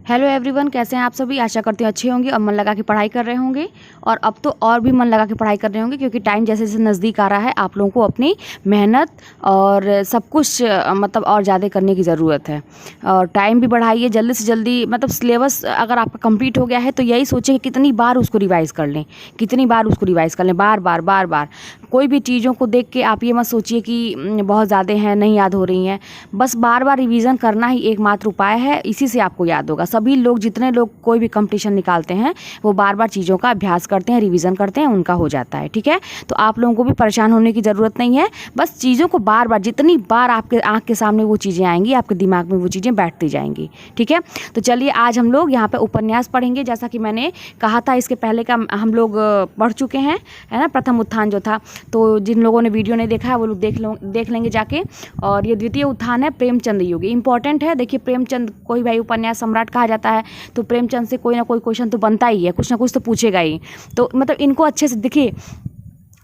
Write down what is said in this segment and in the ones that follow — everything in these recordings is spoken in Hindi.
हेलो एवरीवन, कैसे हैं आप सभी। आशा करती हूँ अच्छे होंगे और मन लगा के पढ़ाई कर रहे होंगे। और अब तो और भी मन लगा के पढ़ाई कर रहे होंगे, क्योंकि टाइम जैसे जैसे नज़दीक आ रहा है आप लोगों को अपनी मेहनत और सब कुछ मतलब और ज़्यादा करने की ज़रूरत है। और टाइम भी बढ़ाइए, जल्दी से जल्दी। मतलब सिलेबस अगर आपका कंप्लीट हो गया है तो यही सोचें कि कितनी बार उसको रिवाइज़ कर लें, कितनी बार उसको रिवाइज़ कर लें, बार बार बार बार। कोई भी चीज़ों को देख के आप ये मत सोचिए कि बहुत ज़्यादा हैं, नहीं याद हो रही हैं। बस बार बार रिवीज़न करना ही एकमात्र उपाय है, इसी से आपको याद होगा। सभी लोग, जितने लोग कोई भी कंपटीशन निकालते हैं, वो बार बार चीज़ों का अभ्यास करते हैं, रिवीजन करते हैं, उनका हो जाता है। ठीक है, तो आप लोगों को भी परेशान होने की ज़रूरत नहीं है। बस चीज़ों को बार बार, जितनी बार आपके आँख के सामने वो चीज़ें आएंगी, आपके दिमाग में वो चीज़ें बैठती जाएंगी। ठीक है, तो चलिए आज हम लोग यहाँ पे उपन्यास पढ़ेंगे। जैसा कि मैंने कहा था, इसके पहले का हम लोग पढ़ चुके हैं, है ना, प्रथम उत्थान जो था। तो जिन लोगों ने वीडियो नहीं देखा है वो लोग देख लेंगे जाके। और ये द्वितीय उत्थान है, प्रेमचंद युग, इंपॉर्टेंट है। देखिए, प्रेमचंद कोई भाई उपन्यास सम्राट कहा जाता है, तो प्रेमचंद से कोई ना कोई क्वेश्चन तो बनता ही है, कुछ ना कुछ तो पूछेगा ही। तो मतलब इनको अच्छे से देखिए,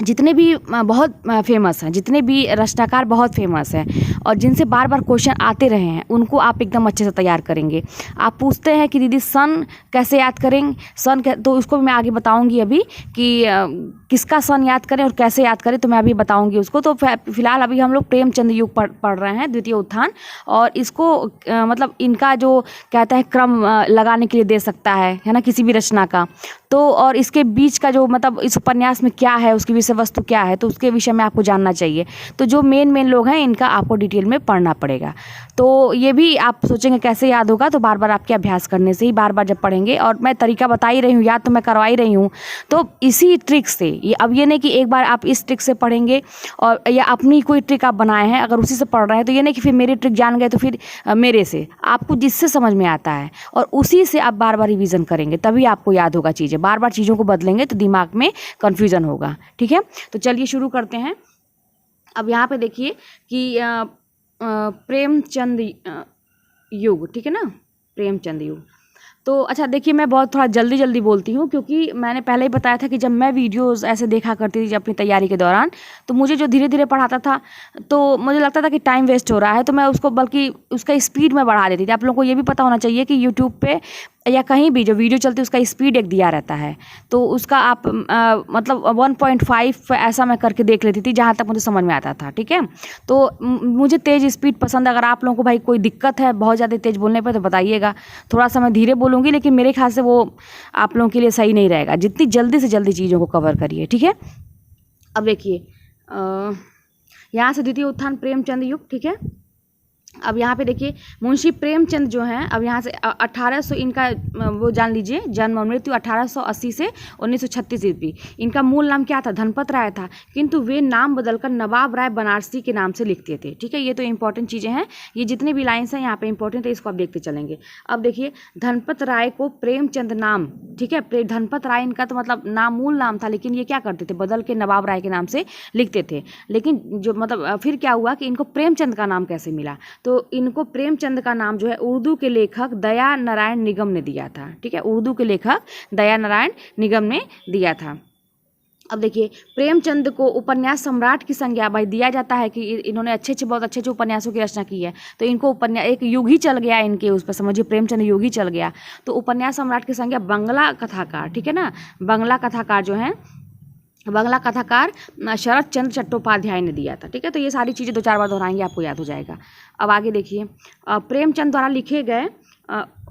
जितने भी बहुत फेमस हैं, जितने भी रचनाकार बहुत फेमस हैं और जिनसे बार बार क्वेश्चन आते रहे हैं, उनको आप एकदम अच्छे से तैयार करेंगे। आप पूछते हैं कि दीदी सन कैसे याद करेंगे, तो उसको भी मैं आगे बताऊंगी अभी कि किसका सन याद करें और कैसे याद करें, तो मैं अभी बताऊंगी उसको। तो फिलहाल अभी हम लोग प्रेमचंद युग पढ़ रहे हैं, द्वितीय उत्थान। और इसको मतलब इनका जो कहता है क्रम लगाने के लिए दे सकता है ना, किसी भी रचना का। तो और इसके बीच का जो मतलब इस उपन्यास में क्या है, उसकी विषय वस्तु क्या है, तो उसके विषय में आपको जानना चाहिए। तो जो मेन लोग हैं, इनका आपको डिटेल में पढ़ना पड़ेगा। तो ये भी आप सोचेंगे कैसे याद होगा, तो बार बार आपके अभ्यास करने से ही, बार बार जब पढ़ेंगे, और मैं तरीका बता ही रही हूँ, याद तो मैं करवा ही रही हूँ। तो इसी ट्रिक से, अब ये नहीं कि एक बार आप इस ट्रिक से पढ़ेंगे और या अपनी कोई ट्रिक आप बनाए हैं, अगर उसी से पढ़ रहे हैं, तो ये नहीं कि फिर मेरी ट्रिक जान गए तो फिर मेरे से। आपको जिससे समझ में आता है और उसी से आप बार बार रिवीजन करेंगे, तभी आपको याद होगा चीज़ें। बार बार चीज़ों को बदलेंगे तो दिमाग में कन्फ्यूज़न होगा। ठीक है, तो चलिए शुरू करते हैं। अब यहाँ पे देखिए कि प्रेमचंद युग, ठीक है ना, प्रेमचंद युग। तो अच्छा देखिए, मैं बहुत थोड़ा जल्दी बोलती हूँ, क्योंकि मैंने पहले ही बताया था कि जब मैं वीडियोस ऐसे देखा करती थी अपनी तैयारी के दौरान, तो मुझे जो धीरे धीरे पढ़ाता था, तो मुझे लगता था कि टाइम वेस्ट हो रहा है, तो मैं उसको बल्कि उसका स्पीड में बढ़ा देती थी। आप लोगों को ये भी पता होना चाहिए कि यूट्यूब पे या कहीं भी जो वीडियो चलती है, उसका स्पीड एक दिया रहता है, तो उसका आप मतलब 1.5 ऐसा मैं करके देख लेती थी, जहाँ तक मुझे समझ में आता था। ठीक है, तो मुझे तेज़ स्पीड पसंद। अगर आप लोगों को भाई कोई दिक्कत है बहुत ज़्यादा तेज़ बोलने पर, तो बताइएगा। थोड़ा सा मैं धीरे बोलूँगी, लेकिन मेरे ख्याल से वो आप लोगों के लिए सही नहीं रहेगा। जितनी जल्दी से जल्दी चीज़ों को कवर करिए। ठीक है, अब देखिए यहाँ से द्वितीय उत्थान प्रेमचंद युग। ठीक है, अब यहाँ पे देखिए मुंशी प्रेमचंद जो हैं, अब यहाँ से 1800 इनका वो जान लीजिए, जन्म और मृत्यु 1880 से 1936 ईस्वी। इनका मूल नाम क्या था, धनपत राय था, किंतु वे नाम बदलकर नवाब राय बनारसी के नाम से लिखते थे। ठीक है, ये तो इंपॉर्टेंट चीज़ें हैं, ये जितने भी लाइन्स हैं यहाँ पे इंपॉर्टेंट है, इसको आप देखते चलेंगे। अब देखिए, धनपत राय को प्रेमचंद नाम, ठीक है, धनपत राय इनका तो मतलब नाम, मूल नाम था, लेकिन ये क्या करते थे, बदल के नवाब राय के नाम से लिखते थे। लेकिन जो मतलब फिर क्या हुआ कि इनको प्रेमचंद का नाम कैसे मिला, तो इनको प्रेमचंद का नाम जो है उर्दू के लेखक दया नारायण निगम ने दिया था। ठीक है, उर्दू के लेखक दया नारायण निगम ने दिया था। अब देखिए, प्रेमचंद को उपन्यास सम्राट की संज्ञा भाई दिया जाता है कि इन्होंने बहुत अच्छे उपन्यासों की रचना की है, तो इनको उपन्यास एक युग ही चल गया इनके उस पर, समझिए प्रेमचंद युग ही चल गया। तो उपन्यास सम्राट की संज्ञा बंगला कथाकार, ठीक है ना, बंगला कथाकार जो है, बंगला कथाकार शरद चंद्र चट्टोपाध्याय ने दिया था। ठीक है, तो ये सारी चीज़ें 2-4 बार दोहराएंगे, आपको याद हो जाएगा। अब आगे देखिए, प्रेमचंद द्वारा लिखे गए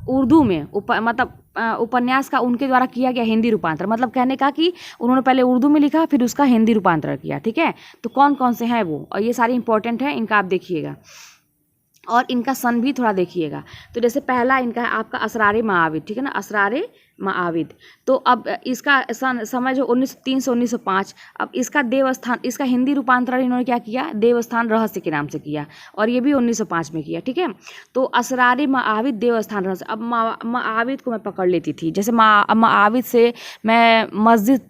उर्दू में मतलब उपन्यास का उनके द्वारा किया गया हिंदी रूपांतर, मतलब कहने का कि उन्होंने पहले उर्दू में लिखा, फिर उसका हिंदी रूपांतर किया। ठीक है, तो कौन कौन से हैं वो, और ये सारी इंपॉर्टेंट है, इनका आप देखिएगा और इनका सन भी थोड़ा देखिएगा। तो जैसे पहला इनका है आपका असरारे माआविद, ठीक है ना, असरारे माआविद। तो अब इसका समय जो 1903 से 1905। अब इसका देवस्थान, इसका हिंदी रूपांतरण इन्होंने क्या किया, देवस्थान रहस्य के नाम से किया, और ये भी 1905 में किया। ठीक है, तो असरारे माआविद देवस्थान रहस्य। अब माआविद को मैं पकड़ लेती थी, जैसे माआविद से मैं मस्जिद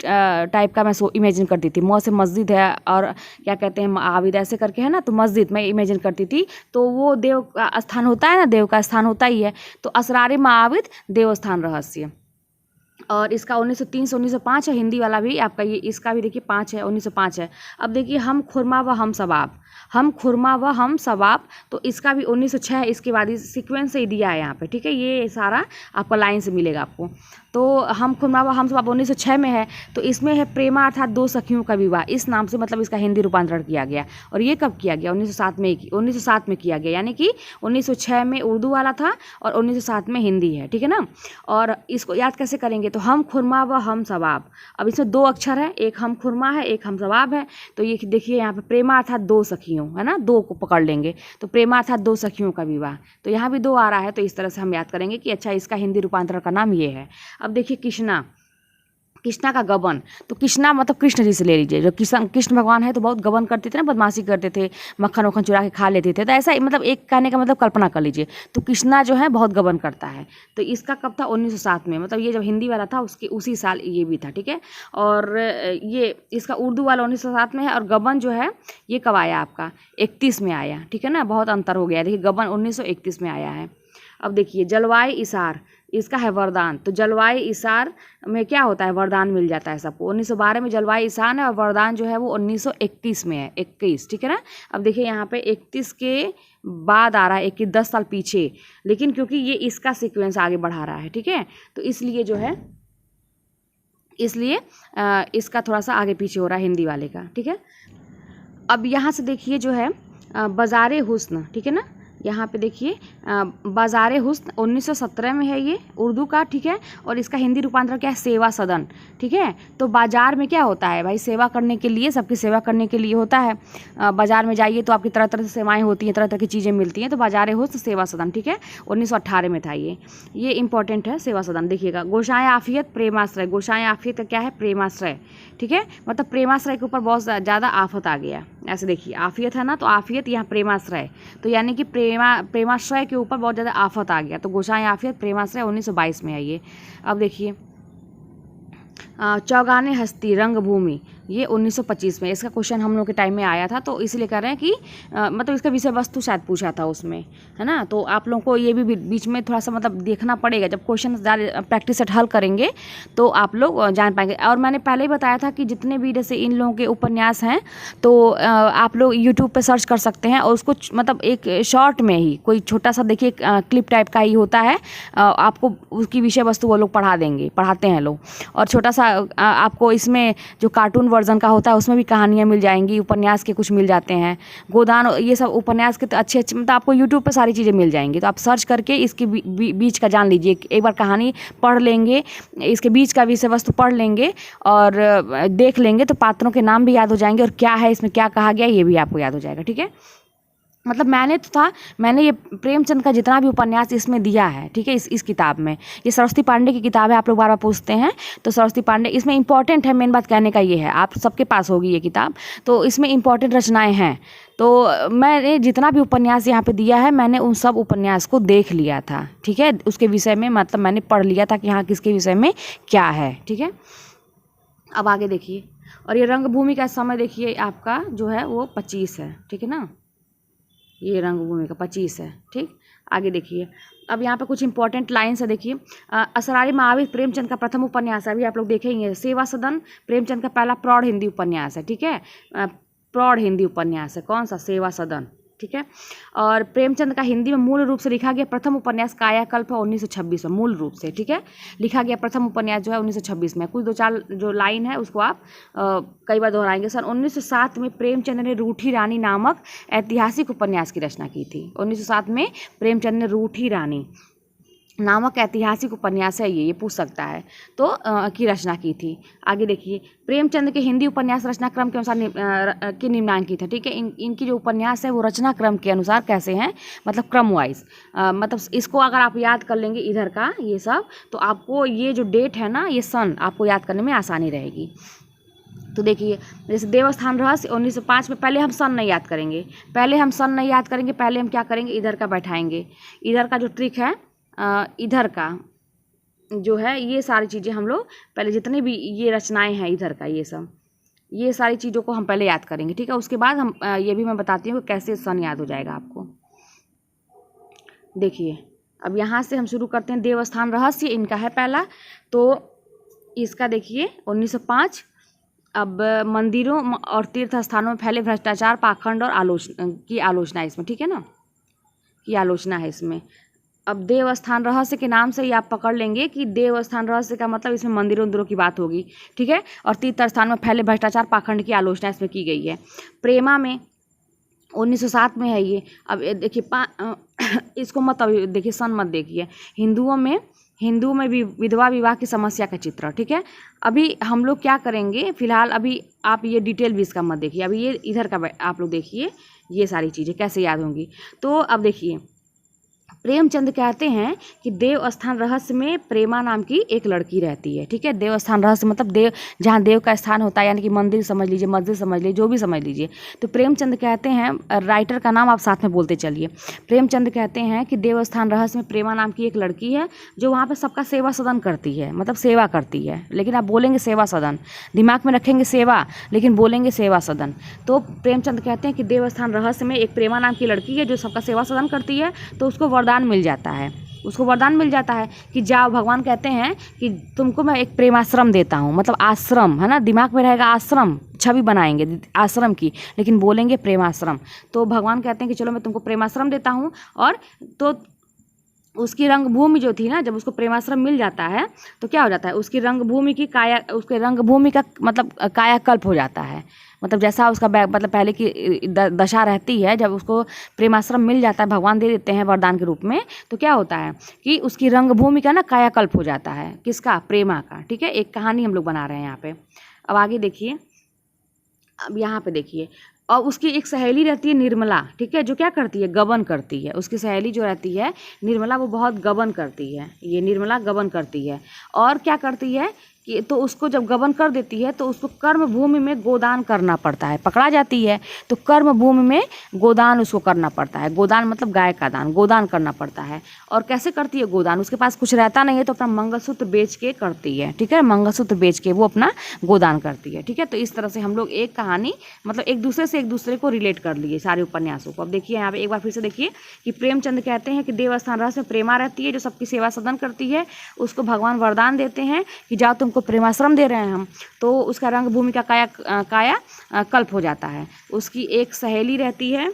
टाइप का मैं इमेजिन करती थी, मौ से मस्जिद है और क्या कहते हैं माआविद ऐसे करके, है ना, तो मस्जिद मैं इमेजिन करती थी। तो वो देव का स्थान होता है ना, देव का स्थान होता ही है, तो असरारे माआविद देवस्थान रहस्य। और इसका 1903 से 1905 है, हिंदी वाला भी आपका, ये इसका भी देखिए 5 है, 1905 है। अब देखिए, हम खुरमा व हम सबाब। हम खुरमा व हम सवाब, तो इसका भी 1906 इसके बाद इस सीक्वेंस से ही दिया है यहाँ पे, ठीक है। ये सारा आपका लाइन से मिलेगा आपको। तो हम खुरमा व हम सवाब 1906 में है, तो इसमें है प्रेमा अर्थात दो सखियों का विवाह, इस नाम से मतलब इसका हिंदी रूपांतरण किया गया। और ये कब किया गया? 1907 में किया गया, यानी कि 1906 में उर्दू वाला था और 1907 में हिंदी है, ठीक है ना। और इसको याद कैसे करेंगे? तो हम खुरमा व हम सवाब, अब इसमें दो अक्षर है, एक हम खुरमा है, एक हम सवाब है। तो ये देखिए यहाँ पे प्रेमा अर्थात दो सखियों, है ना, दो को पकड़ लेंगे, तो प्रेमा अर्थात दो सखियों का विवाह, तो यहाँ भी दो आ रहा है। तो इस तरह से हम याद करेंगे कि अच्छा इसका हिंदी रूपांतरण का नाम ये है। अब देखिए कृष्णा, कृष्णा का गबन, तो कृष्णा मतलब कृष्ण जी से ले लीजिए। जो कृष्ण भगवान है तो बहुत गबन करते थे ना, बदमाशी करते थे, मक्खन वक्खन चुरा के खा लेते थे। तो ऐसा मतलब एक कहने का मतलब कल्पना कर लीजिए, तो कृष्णा जो है बहुत गबन करता है। तो इसका कब था? 1907 में, मतलब ये जब हिंदी वाला था उसके उसी साल ये भी था, ठीक है। और ये इसका उर्दू वाला 1907 में है, और गबन जो है ये कब आया? आपका 31 में आया, ठीक है ना। बहुत अंतर हो गया, देखिए गबन 1931 में आया है। अब देखिए जलवायु इसार, इसका है वरदान, तो जलवायु इसार में क्या होता है? वरदान मिल जाता है सबको। 1912 में जलवायु इसार है, और वरदान जो है वो 1931 में है, 21, ठीक है ना। अब देखिए यहाँ पे 31 के बाद आ रहा है, 21 10 साल पीछे, लेकिन क्योंकि ये इसका सीक्वेंस आगे बढ़ा रहा है, ठीक है, तो इसलिए जो है इसलिए इसका थोड़ा सा आगे पीछे हो रहा है हिंदी वाले का, ठीक है। अब यहाँ से देखिए जो है बाज़ारे हुस्न, ठीक है ना, यहाँ पे देखिए बाज़ारे हुस्न 1917 में है ये उर्दू का, ठीक है। और इसका हिंदी रूपांतरण क्या है? सेवा सदन, ठीक है। तो बाज़ार में क्या होता है भाई? सेवा करने के लिए, सबकी सेवा करने के लिए होता है। बाज़ार में जाइए तो आपकी तरह तरह से सेवाएं होती हैं, तरह तरह की चीज़ें मिलती हैं। तो बाज़ारे हुस्न सेवा सदन, ठीक है, 1918 में था ये इंपॉर्टेंट है सेवा सदन। देखिएगा गोसाएँ आफियत प्रेमाश्रय, गोसाएँ आफियत का क्या है? प्रेमाश्रय, ठीक है, मतलब प्रेमाश्रय के ऊपर बहुत ज़्यादा आफत आ गया। ऐसे देखिए आफियत है ना, तो आफियत यहाँ प्रेमाश्रय, तो यानी कि प्रेमाश्रय के ऊपर बहुत ज़्यादा आफत आ गया। तो गोसाएँ आफियत प्रेमाश्रय 1922 में है ये। अब देखिए चौगाने हस्ती रंगभूमि, ये 1925 में, इसका क्वेश्चन हम लोग के टाइम में आया था, तो इसलिए कह रहे हैं कि मतलब इसका विषय वस्तु शायद पूछा था उसमें, है ना। तो आप लोगों को ये भी बीच में थोड़ा सा मतलब देखना पड़ेगा, जब क्वेश्चन ज़्यादा प्रैक्टिस से हल करेंगे तो आप लोग जान पाएंगे। और मैंने पहले ही बताया था कि जितने भी जैसे इन लोगों के उपन्यास हैं तो आप लोग यूट्यूब पर सर्च कर सकते हैं, और उसको मतलब एक शॉर्ट में ही कोई छोटा सा देखिए क्लिप टाइप का ही होता है, आपको उसकी विषय वस्तु वो लोग पढ़ाते हैं लोग। और छोटा सा आपको इसमें जो कार्टून वर्जन का होता है उसमें भी कहानियाँ मिल जाएंगी, उपन्यास के कुछ मिल जाते हैं, गोदान, ये सब उपन्यास के तो अच्छे मतलब आपको यूट्यूब पे सारी चीज़ें मिल जाएंगी। तो आप सर्च करके इसके बीच का जान लीजिए, एक बार कहानी पढ़ लेंगे, इसके बीच का विषय वस्तु पढ़ लेंगे और देख लेंगे, तो पात्रों के नाम भी याद हो जाएंगे, और क्या है इसमें क्या कहा गया ये भी आपको याद हो जाएगा, ठीक है। मतलब मैंने ये प्रेमचंद का जितना भी उपन्यास इसमें दिया है, ठीक है, इस किताब में, ये सरस्वती पांडे की किताब है, आप लोग बार बार पूछते हैं, तो सरस्वती पांडे इसमें इंपॉर्टेंट है। मेन बात कहने का ये है, आप सबके पास होगी ये किताब, तो इसमें इंपॉर्टेंट रचनाएं हैं। तो मैंने जितना भी उपन्यास यहाँ पे दिया है, मैंने उन सब उपन्यास को देख लिया था, ठीक है, उसके विषय में मतलब मैंने पढ़ लिया था कि हाँ किसके विषय में क्या है, ठीक है। अब आगे देखिए, और ये रंगभूमि का समय देखिए आपका जो है वो 25 है, ठीक है ना, ये रंगभूमि का 25 है, ठीक। आगे देखिए, अब यहाँ पे कुछ इंपॉर्टेंट लाइन्स है, देखिए असरारी महावीर प्रेमचंद का प्रथम उपन्यास है, अभी आप लोग देखेंगे। सेवा सदन प्रेमचंद का पहला प्रौढ़ हिंदी उपन्यास है, ठीक है, प्रौढ़ हिंदी उपन्यास है, कौन सा? सेवा सदन, ठीक है। और प्रेमचंद का हिंदी में मूल रूप से लिखा गया प्रथम उपन्यास कायाकल्प है 1926 में, मूल रूप से, ठीक है, लिखा गया प्रथम उपन्यास जो है 1926 में। कुछ दो चार जो लाइन है उसको आप कई बार दोहराएंगे। सन 1907 में प्रेमचंद ने रूठी रानी नामक ऐतिहासिक उपन्यास की रचना की थी। 1907 में प्रेमचंद ने रूठी रानी नामक ऐतिहासिक उपन्यास है, ये पूछ सकता है, तो की रचना की थी। आगे देखिए, प्रेमचंद के हिंदी उपन्यास रचना क्रम के अनुसार की निम्नांकित है, ठीक है। इनकी जो उपन्यास है वो रचना क्रम के अनुसार कैसे हैं, मतलब क्रम वाइज, मतलब इसको अगर आप याद कर लेंगे इधर का ये सब, तो आपको ये जो डेट है ना, ये सन आपको याद करने में आसानी रहेगी। तो देखिए जैसे देवस्थान रहस्य 1905 में, पहले हम सन नहीं याद करेंगे, पहले हम क्या करेंगे, इधर का बैठाएंगे, इधर का जो ट्रिक है, इधर का जो है, ये सारी चीज़ें हम लोग पहले जितने भी ये रचनाएं हैं इधर का, ये सारी चीज़ों को हम पहले याद करेंगे, ठीक है। उसके बाद हम ये भी मैं बताती हूँ कि कैसे सन याद हो जाएगा आपको। देखिए अब यहाँ से हम शुरू करते हैं, देवस्थान रहस्य इनका है पहला, तो इसका देखिए 1905, अब मंदिरों और तीर्थ स्थानों में फैले भ्रष्टाचार, पाखंड और आलोचना है इसमें, ठीक है ना, की आलोचना है इसमें। अब देवस्थान रहस्य के नाम से ही आप पकड़ लेंगे कि देवस्थान रहस्य का मतलब इसमें मंदिरों उंदिरों की बात होगी, ठीक है। और तीर्थ स्थान में फैले भ्रष्टाचार, पाखंड की आलोचना इसमें की गई है। प्रेमा में 1907 में है ये। अब देखिए इसको मत अभी देखिए, सन मत देखिए। हिंदुओं में भी विधवा विवाह की समस्या का चित्र, ठीक है। अभी हम लोग क्या करेंगे फिलहाल, अभी आप ये डिटेल भी इसका मत देखिए, अभी ये इधर का आप लोग देखिए ये सारी चीज़ें कैसे याद होंगी। तो अब देखिए, प्रेमचंद कहते हैं कि देवस्थान रहस्य में प्रेमा नाम की एक लड़की रहती है, ठीक है। देवस्थान रहस्य मतलब देव, जहाँ देव का स्थान होता है, यानी कि मंदिर समझ लीजिए, मस्जिद समझ लीजिए, जो भी समझ लीजिए। तो प्रेमचंद कहते हैं, राइटर का नाम आप साथ में बोलते चलिए। प्रेमचंद कहते हैं कि देवस्थान रहस्य में प्रेमा नाम की एक लड़की है जो वहाँ पर सबका सेवा सदन करती है, मतलब सेवा करती है, लेकिन आप बोलेंगे सेवा सदन, दिमाग में रखेंगे सेवा, लेकिन बोलेंगे सेवा सदन। तो प्रेमचंद कहते हैं कि देवस्थान रहस्य में एक प्रेमा नाम की लड़की है जो सबका सेवा सदन करती है, तो उसको वरदान मिल जाता है, उसको वरदान मिल जाता है कि जाओ, भगवान कहते हैं कि तुमको मैं एक प्रेमाश्रम देता हूँ, मतलब आश्रम है ना, दिमाग में रहेगा आश्रम, छवि बनाएंगे आश्रम की, लेकिन बोलेंगे प्रेमाश्रम। तो भगवान कहते हैं कि चलो मैं तुमको प्रेमाश्रम देता हूँ। और तो उसकी रंगभूमि जो थी ना, जब उसको प्रेमाश्रम मिल जाता है तो क्या हो जाता है, उसकी रंगभूमि की उसके रंगभूमि का मतलब कायाकल्प हो जाता है। मतलब जैसा उसका मतलब पहले की दशा रहती है, जब उसको प्रेमाश्रम मिल जाता है, भगवान दे देते हैं वरदान के रूप में, तो क्या होता है कि उसकी रंगभूमि का ना कायाकल्प हो जाता है। किसका? प्रेमा का, ठीक है। एक कहानी हम लोग बना रहे हैं यहाँ पे। अब आगे देखिए, अब यहाँ पे देखिए, और उसकी एक सहेली रहती है निर्मला, ठीक है, जो क्या करती है, गबन करती है। उसकी सहेली जो रहती है निर्मला, वो बहुत गबन करती है, ये निर्मला गबन करती है। और क्या करती है कि तो उसको जब गबन कर देती है तो उसको कर्म भूमि में गोदान करना पड़ता है, पकड़ा जाती है तो कर्म भूमि में गोदान उसको करना पड़ता है। गोदान मतलब गाय का दान, गोदान करना पड़ता है। और कैसे करती है गोदान? उसके पास कुछ रहता नहीं है तो अपना मंगलसूत्र बेच के करती है, ठीक है, मंगलसूत्र बेच के वो अपना गोदान करती है, ठीक है। तो इस तरह से हम लोग एक कहानी मतलब एक दूसरे से एक दूसरे को रिलेट कर लिए सारे उपन्यासों को। अब देखिए यहाँ पे एक बार फिर से देखिए कि प्रेमचंद कहते हैं कि देवस्थान रहस्य में प्रेमा रहती है जो सबकी सेवा सदन करती है, उसको भगवान वरदान देते हैं कि जाओ तुमको प्रेमाश्रम दे रहे हैं हम, तो उसका रंग भूमि का काया कल्प हो जाता है। उसकी एक सहेली रहती है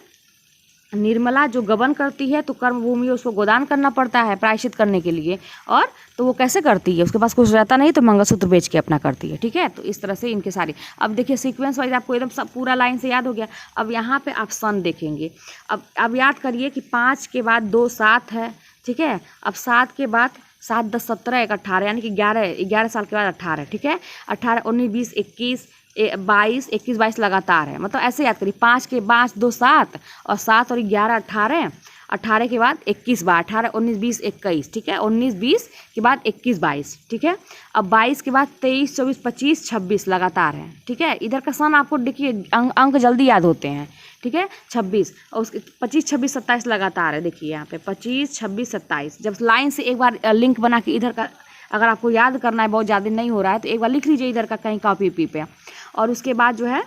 निर्मला जो गबन करती है, तो कर्म भूमि उसको गोदान करना पड़ता है प्रायश्चित करने के लिए। और तो वो कैसे करती है, उसके पास कुछ रहता नहीं तो मंगलसूत्र बेच के अपना करती है, ठीक है। तो इस तरह से इनके सारे, अब देखिए सीक्वेंस वाइज आपको एकदम सब पूरा लाइन से याद हो गया। अब यहाँ पे आप सन देखेंगे। अब याद करिए कि 5 के बाद 2 7 है, ठीक है। अब 7 के बाद 7 10 17 1 18, यानी कि 11 साल के बाद 18, ठीक है। 18 19 20 21 22 21 22 लगातार है, मतलब ऐसे याद करिए 5 के 5 2 7 और 7 और 11 18, 18 के बाद 21 बार 18 19 20 21, ठीक है। 19 20 के बाद 21 22, ठीक है। अब 22 के बाद 23 24 25 26 लगातार है, ठीक है। इधर का सन आपको देखिए अंक जल्दी याद होते हैं, ठीक है। 26 और उसके 25 26 27 लगातार है। देखिए यहाँ पे 25 26 27, जब लाइन से एक बार लिंक बना के इधर का अगर आपको याद करना है, बहुत ज़्यादा नहीं हो रहा है, तो एक बार लिख लीजिए इधर का कहीं कॉपी पे। और उसके बाद जो है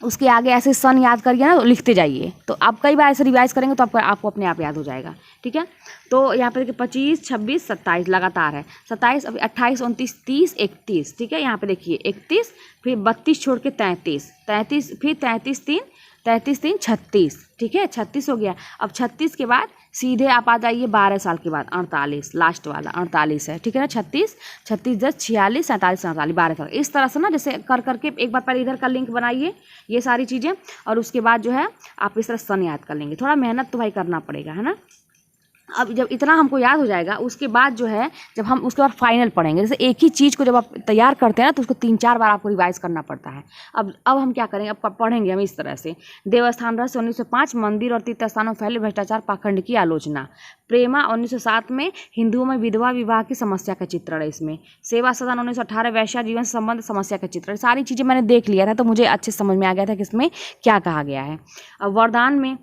उसके आगे ऐसे सन याद करिए ना, तो लिखते जाइए। तो आप कई बार ऐसे रिवाइज करेंगे तो आपको अपने आप याद हो जाएगा, ठीक है। तो यहाँ पर देखिए 25 26 27 लगातार है। 27 अभी 28 29 30 31, ठीक है। यहाँ पे देखिए 31, फिर 32 छोड़ के 33, फिर 33 3 36, ठीक है। 36 हो गया। अब 36 के बाद सीधे आप आ जाइए 12 साल के बाद 48, लास्ट वाला 48 है, ठीक है ना। 36 36 10 46 47 48 12 साल। इस तरह से ना जैसे कर करके एक बार पहले इधर का लिंक बनाइए ये सारी चीज़ें, और उसके बाद जो है आप इस तरह सन याद कर लेंगे। थोड़ा मेहनत तो भाई करना पड़ेगा, है ना। अब जब इतना हमको याद हो जाएगा, उसके बाद जो है जब हम उसके बाद फाइनल पढ़ेंगे, जैसे एक ही चीज़ को जब आप तैयार करते हैं ना तो उसको 3-4 बार आपको रिवाइज करना पड़ता है। अब हम क्या करेंगे, अब पढ़ेंगे हम इस तरह से। देवस्थान रहस्य 1905 मंदिर और तीर्थ स्थानों में फैले भ्रष्टाचार पाखंड की आलोचना। प्रेमा 1907 में हिंदुओं में विधवा विवाह की समस्या का चित्रण है इसमें। सेवा सदन 1918 वैश्या जीवन से संबंध समस्या का चित्रण। सारी चीज़ें मैंने देख लिया था तो मुझे अच्छे समझ में आ गया था कि इसमें क्या कहा गया है। अब वरदान में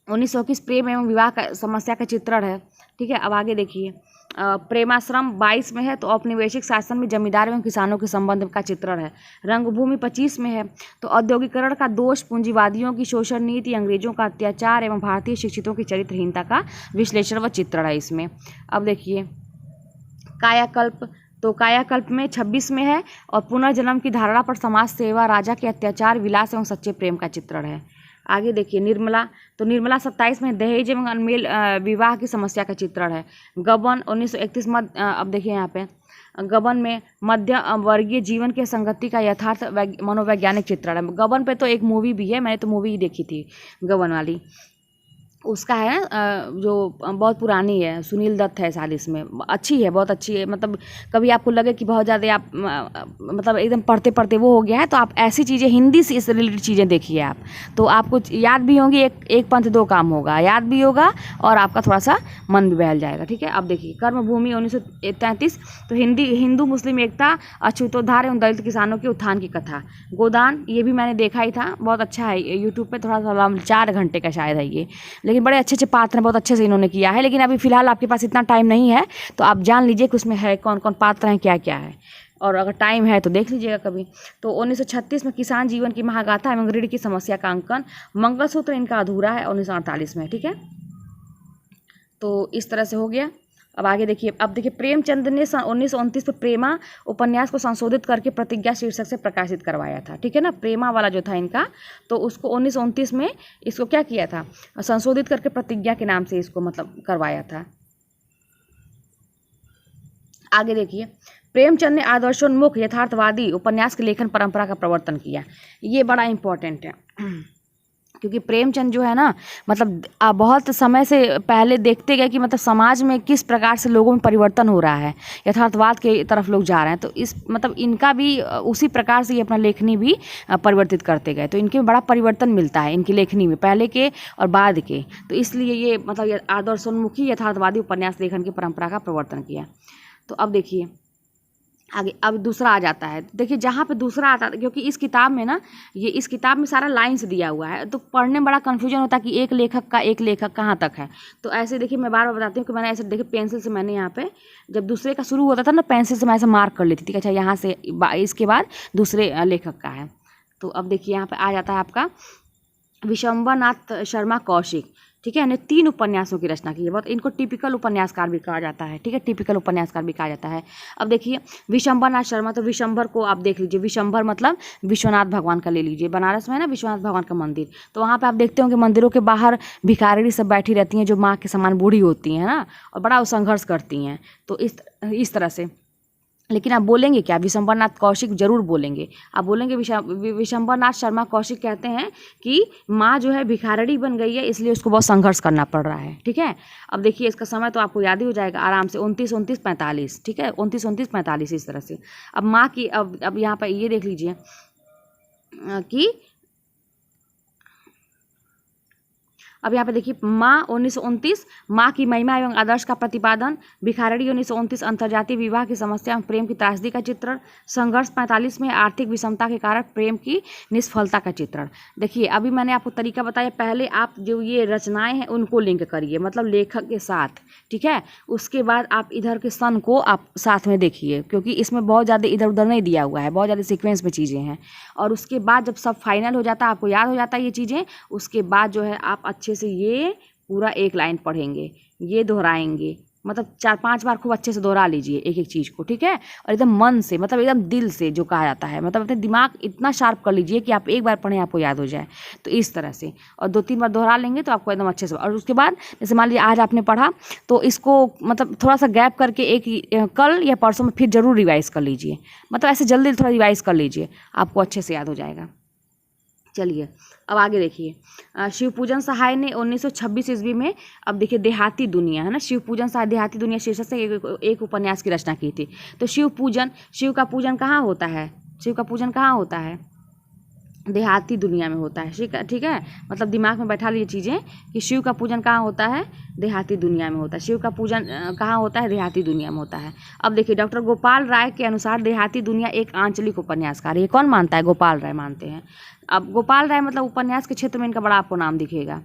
1921 प्रेम एवं विवाह का समस्या का चित्रण है, ठीक है। अब आगे देखिए प्रेमाश्रम 22 में है, तो औपनिवेशिक शासन में जमींदार एवं किसानों के संबंध का चित्रण है। रंगभूमि 25 में है, तो औद्योगिकरण का दोष, पूंजीवादियों की शोषण नीति, अंग्रेजों का अत्याचार एवं भारतीय शिक्षितों की चरित्रहीनता का विश्लेषण व चित्रण है इसमें। अब देखिए कायाकल्प, तो कायाकल्प में 26 में है, और पुनर्जन्म की धारणा पर समाज सेवा, राजा के अत्याचार, विलास एवं सच्चे प्रेम का चित्रण है। आगे देखिए निर्मला, तो निर्मला 27 में दहेज एवं अनमेल विवाह की समस्या का चित्रण है। गबन 1931 अब देखिए यहाँ पे गबन में मध्य वर्गीय जीवन के संगति का यथार्थ मनोवैज्ञानिक चित्रण है। गबन पे तो एक मूवी भी है, मैंने तो मूवी ही देखी थी गबन वाली, उसका है जो बहुत पुरानी है, सुनील दत्त है शायद इसमें, अच्छी है, बहुत अच्छी है। मतलब कभी आपको लगे कि बहुत ज़्यादा आप मतलब एकदम पढ़ते पढ़ते वो हो गया है, तो आप ऐसी चीज़ें हिंदी से इस रिलेटेड चीज़ें देखिए आप, तो आपको याद भी होंगी, एक पंथ दो काम होगा, याद भी होगा और आपका थोड़ा सा मन भी बहल जाएगा। ठीक है, अब देखिए कर्मभूमि 1933, तो हिंदू मुस्लिम एकता, अछूतोद्धार एवं दलित किसानों के उत्थान की कथा। गोदान, ये भी मैंने देखा ही था, बहुत अच्छा है, यूट्यूब पर थोड़ा सा 4 घंटे का शायद है ये, लेकिन बड़े अच्छे अच्छे पात्र हैं, बहुत अच्छे से इन्होंने किया है। लेकिन अभी फ़िलहाल आपके पास इतना टाइम नहीं है, तो आप जान लीजिए कि उसमें है कौन कौन पात्र हैं, क्या क्या है, और अगर टाइम है तो देख लीजिएगा कभी। तो 1936 में किसान जीवन की महागाथा एवं ऋण की समस्या का अंकन। मंगलसूत्र इनका अधूरा है 1948 में। ठीक है, तो इस तरह से हो गया। अब आगे देखिए, अब देखिए प्रेमचंद ने 1929 में प्रेमा उपन्यास को संशोधित करके प्रतिज्ञा शीर्षक से प्रकाशित करवाया था। ठीक है ना, प्रेमा वाला जो था इनका, तो उसको 1929 में इसको क्या किया था, संशोधित करके प्रतिज्ञा के नाम से इसको मतलब करवाया था। आगे देखिए, प्रेमचंद ने आदर्शोन्मुख यथार्थवादी उपन्यास के लेखन परंपरा का प्रवर्तन किया। ये बड़ा इंपॉर्टेंट है क्योंकि प्रेमचंद जो है ना, मतलब बहुत समय से पहले देखते गए कि मतलब समाज में किस प्रकार से लोगों में परिवर्तन हो रहा है, यथार्थवाद के तरफ लोग जा रहे हैं, तो इस मतलब इनका भी उसी प्रकार से ये अपना लेखनी भी परिवर्तित करते गए, तो इनके में बड़ा परिवर्तन मिलता है इनकी लेखनी में, पहले के और बाद के, तो इसलिए ये मतलब आदर्शोन्मुखी यथार्थवादी उपन्यास लेखन की परंपरा का प्रवर्तन किया। तो अब देखिए आगे, अब दूसरा आ जाता है। देखिए जहाँ पे दूसरा आता है, क्योंकि इस किताब में ना, ये इस किताब में सारा लाइन्स दिया हुआ है, तो पढ़ने में बड़ा कन्फ्यूजन होता है कि एक लेखक कहाँ तक है। तो ऐसे देखिए, मैं बार बार बताती हूँ कि मैंने ऐसे देखिए पेंसिल से, मैंने यहाँ पे जब दूसरे का शुरू होता था ना, पेंसिल से मैं ऐसे मार्क कर लेती थी, अच्छा यहाँ से इसके बाद दूसरे लेखक का है। तो अब देखिए यहाँ पर आ जाता है आपका विशंबरनाथ शर्मा कौशिक। ठीक है, इन्हें 3 उपन्यासों की रचना की है, बहुत इनको टिपिकल उपन्यासकार भी कहा जाता है। ठीक है, टिपिकल उपन्यासकार भी कहा जाता है। अब देखिए विशंबरनाथ शर्मा, तो विशंबर को आप देख लीजिए, विशंबर मतलब विश्वनाथ भगवान का ले लीजिए, बनारस में है ना विश्वनाथ भगवान का मंदिर, तो वहाँ पे आप देखते होंगे मंदिरों के बाहर भिखारी सब बैठी रहती हैं जो माँ के समान बूढ़ी होती हैं ना, और बड़ा संघर्ष करती हैं, तो इस तरह से। लेकिन आप बोलेंगे क्या, विशंबरनाथ कौशिक जरूर बोलेंगे, आप बोलेंगे विशंबरनाथ शर्मा कौशिक कहते हैं कि माँ जो है भिखारी बन गई है, इसलिए उसको बहुत संघर्ष करना पड़ रहा है। ठीक है, अब देखिए इसका समय तो आपको याद ही हो जाएगा आराम से, 29-29-45। ठीक है, 29-29-45 इस तरह से। अब माँ की, अब यहाँ पर ये देख लीजिए कि अब यहाँ पे देखिए माँ 1929, माँ की महिमा एवं आदर्श का प्रतिपादन, भिखारी 1929, अंतर्जातीय विवाह की समस्या एवं प्रेम की त्रासदी का चित्रण, संघर्ष 45 में आर्थिक विषमता के कारण प्रेम की निष्फलता का चित्रण। देखिए अभी मैंने आपको तरीका बताया, पहले आप जो ये रचनाएं हैं उनको लिंक करिए, मतलब लेखक के साथ। ठीक है, उसके बाद आप इधर के सन को आप साथ में देखिए, क्योंकि इसमें बहुत ज़्यादा इधर उधर नहीं दिया हुआ है, बहुत ज़्यादा सीक्वेंस में चीज़ें हैं। और उसके बाद जब सब फाइनल हो जाता है, आपको याद हो जाता है ये चीज़ें, उसके बाद जो है आप अच्छे से ये पूरा एक लाइन पढ़ेंगे, ये दोहराएंगे, मतलब 4-5 बार खूब अच्छे से दोहरा लीजिए एक एक चीज़ को। ठीक है, और एकदम मन से, मतलब एकदम दिल से जो कहा जाता है, मतलब अपने दिमाग इतना शार्प कर लीजिए कि आप एक बार पढ़ें आपको याद हो जाए, तो इस तरह से। और 2-3 बार दोहरा लेंगे तो आपको एकदम अच्छे से। और उसके बाद जैसे मान लीजिए आज आपने पढ़ा, तो इसको मतलब थोड़ा सा गैप करके एक कल या परसों में फिर ज़रूर रिवाइज़ कर लीजिए, मतलब ऐसे जल्दी थोड़ा रिवाइज़ कर लीजिए, आपको अच्छे से याद हो जाएगा। चलिए अब आगे देखिए, शिवपूजन सहाय ने 1926 ईस्वी में, अब देखिए देहाती दुनिया है ना, शिवपूजन सहाय देहाती दुनिया शीर्षक से एक उपन्यास की रचना की थी। तो शिव का पूजन कहाँ होता है, शिव का पूजन कहाँ होता है, देहाती दुनिया में होता है। ठीक है, मतलब दिमाग में बैठा लीजिए चीज़ें कि शिव का पूजन कहाँ होता है, देहाती दुनिया में होता है। शिव का पूजन कहाँ होता है, देहाती दुनिया में होता है। अब देखिए डॉक्टर गोपाल राय के अनुसार देहाती दुनिया एक आंचलिक उपन्यासकार है। ये कौन मानता है, गोपाल राय मानते हैं। अब गोपाल राय मतलब उपन्यास के क्षेत्र में इनका बड़ा आपको नाम दिखेगा।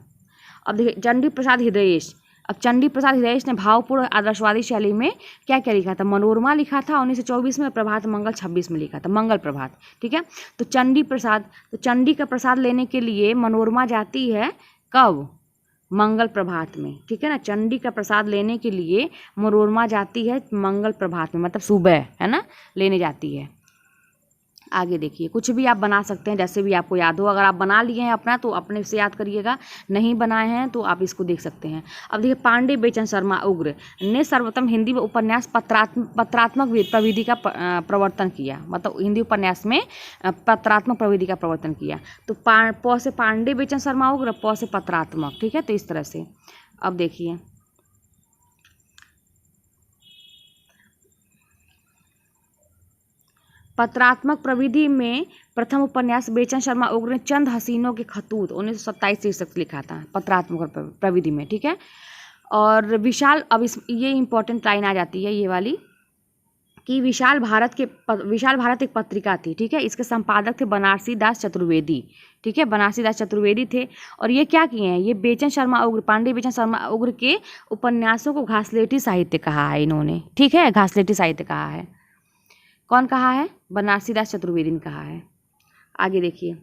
अब देखिए चंडी प्रसाद हृदयेश, अब चंडी प्रसाद हृदयेश ने भावपूर्ण आदर्शवादी शैली में क्या क्या लिखा था, मनोरमा लिखा था 1924 में, प्रभात मंगल 26 में लिखा था, मंगल प्रभात। ठीक है, तो चंडी का प्रसाद लेने के लिए मनोरमा जाती है कब, मंगल प्रभात में, ठीक है ना। चंडी का प्रसाद लेने के लिए मनोरमा जाती है मंगल प्रभात में, मतलब सुबह, है ना, लेने जाती है। आगे देखिए, कुछ भी आप बना सकते हैं जैसे भी आपको याद हो। अगर आप बना लिए हैं अपना तो अपने से याद करिएगा, नहीं बनाए हैं तो आप इसको देख सकते हैं। अब देखिए, पांडे बेचन शर्मा उग्र ने सर्वप्रथम हिंदी में उपन्यास पत्रात्मक प्रविधि का प्रवर्तन किया, मतलब हिंदी उपन्यास में पत्रात्मक प्रविधि का प्रवर्तन किया। तो प से पांडे बेचन शर्मा उग्र, प से पत्रात्मक, ठीक है। तो इस तरह से अब देखिए, पत्रात्मक प्रविधि में प्रथम उपन्यास बेचन शर्मा उग्र ने चंद हसीनों के खतूत 1927 शीर्षक लिखा था पत्रात्मक प्रविधि में, ठीक है। और विशाल, अब इस ये इंपॉर्टेंट लाइन आ जाती है ये वाली कि विशाल भारत एक पत्रिका थी, ठीक है। इसके संपादक थे बनारसी दास चतुर्वेदी, ठीक है, बनारसी दास चतुर्वेदी थे। और ये क्या किए हैं, ये बेचन शर्मा उग्र, पांडे बेचन शर्मा उग्र के उपन्यासों को घासलेटी साहित्य कहा है इन्होंने, ठीक है, घासलेटी साहित्य कहा है। कौन कहा है, बनारसी दास चतुर्वेदी ने कहा है। आगे देखिए,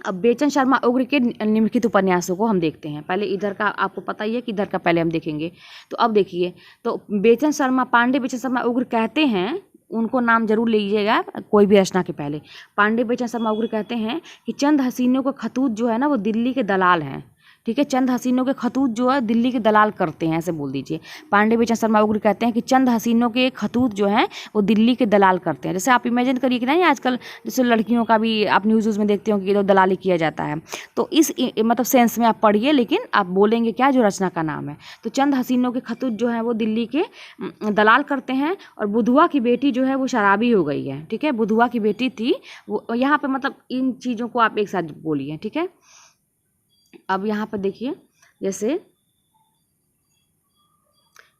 अब बेचन शर्मा उग्र के निम्नलिखित उपन्यासों को हम देखते हैं। पहले इधर का आपको पता ही है कि इधर का पहले हम देखेंगे। तो अब देखिए, तो पांडे बेचन शर्मा उग्र कहते हैं, उनको नाम जरूर लीजिएगा कोई भी रचना के पहले। पांडे बेचन शर्मा उग्र कहते हैं कि चंद हसीनों के खतूत जो है ना वो दिल्ली के दलाल हैं, ठीक है। चंद हसीनों के खतूत जो है दिल्ली के दलाल करते हैं, ऐसे बोल दीजिए। पांडे बेचन शर्मा उग्र कहते हैं कि चंद हसीनों के खतूत जो हैं वो दिल्ली के दलाल करते हैं। जैसे आप इमेजिन करिए कि नहीं, आजकल जैसे लड़कियों का भी आप न्यूज़ में देखते हो कि दलाली किया जाता है। तो इस मतलब सेंस में आप पढ़िए, लेकिन आप बोलेंगे क्या, जो रचना का नाम है। तो चंद हसीनों के खतूत जो हैं वो दिल्ली के दलाल करते हैं। और बुधवा की बेटी जो है वो शराबी हो गई है, ठीक है। बुधवा की बेटी थी वो, यहाँ पर मतलब इन चीज़ों को आप एक साथ बोलिए, ठीक है। अब यहाँ पर देखिए, जैसे